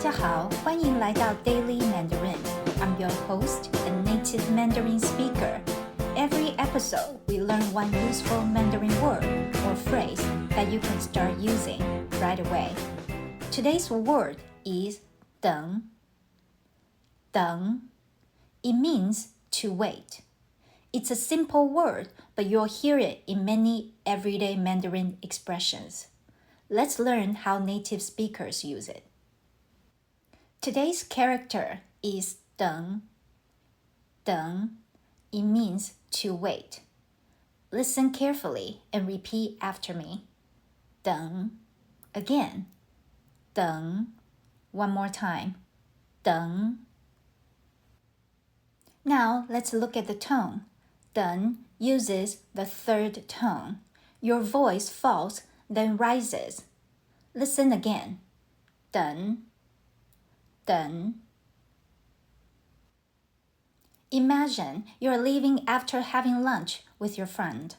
家好，欢迎来到 Daily Mandarin. I'm your host, a native Mandarin speaker. Every episode, we learn one useful Mandarin word or phrase that you can start using right away. Today's word is 等. 等. It means to wait. It's a simple word, but you'll hear it in many everyday Mandarin expressions. Let's learn how native speakers use it. Today's character is 等. 等. It means to wait. Listen carefully and repeat after me. 等. Again. 等. One more time. 等. Now let's look at the tone. 等 uses the third tone. Your voice falls, then rises. Listen again. 等. 等. Imagine you're leaving after having lunch with your friend.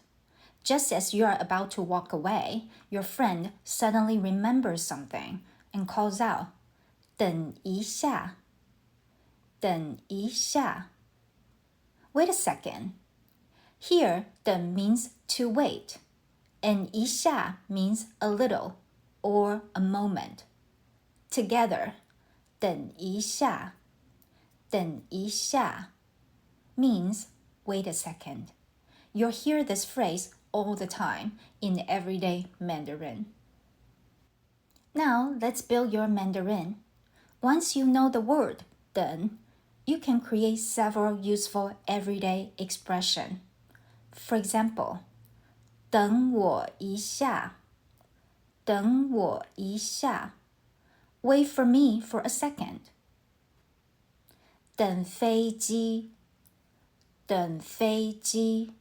Just as you are about to walk away, your friend suddenly remembers something and calls out, 等一下. 等一下. Wait a second. Here, 等 means to wait, and 一下 means a little or a moment. Together, 等一下. 等一下 means wait a second. You'll hear this phrase all the time in everyday Mandarin. Now, let's build your Mandarin. Once you know the word 等, you can create several useful everyday expressions. For example, 等我一下. 等我一下. Wait for me for a second. 等飞机. 等飞机.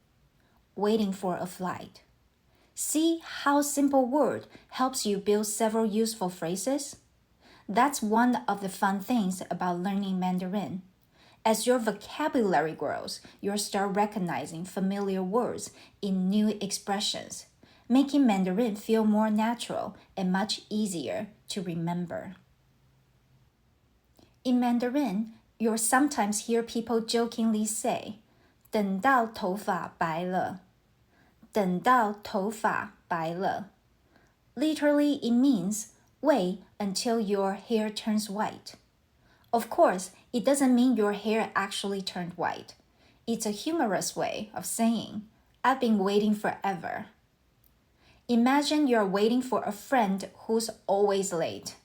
Waiting for a flight. See how simple word helps you build several useful phrases? That's one of the fun things about learning Mandarin. As your vocabulary grows, you'll start recognizing familiar words in new expressions, making Mandarin feel more natural and much easier to remember. In Mandarin, you'll sometimes hear people jokingly say, 等到头发白了. 等到头发白了. Literally, it means wait until your hair turns white. Of course, it doesn't mean your hair actually turned white. It's a humorous way of saying, I've been waiting forever. Imagine you're waiting for a friend who's always late.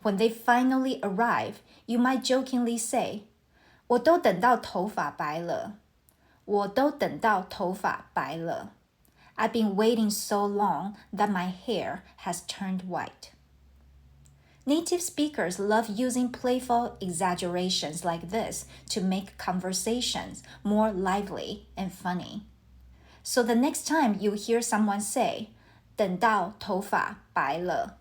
When they finally arrive, you might jokingly say, 我都等到头发白了. 我都等到头发白了. I've been waiting so long that my hair has turned white. Native speakers love using playful exaggerations like this to make conversations more lively and funny. So the next time you hear someone say, 等到头发白了,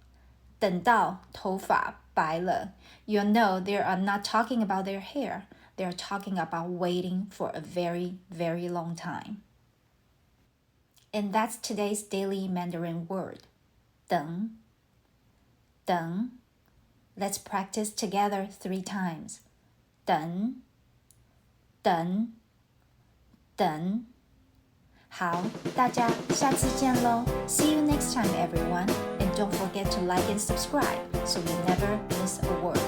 等到头发白了, you'll know they are not talking about their hair. They are talking about waiting for a very, very long time. And that's today's daily Mandarin word, 等. 等. Let's practice together 3 times. 等. 等. 等. 好，大家下次见咯. See you next time, everyone. And don't forget to like and subscribe so you never miss a word.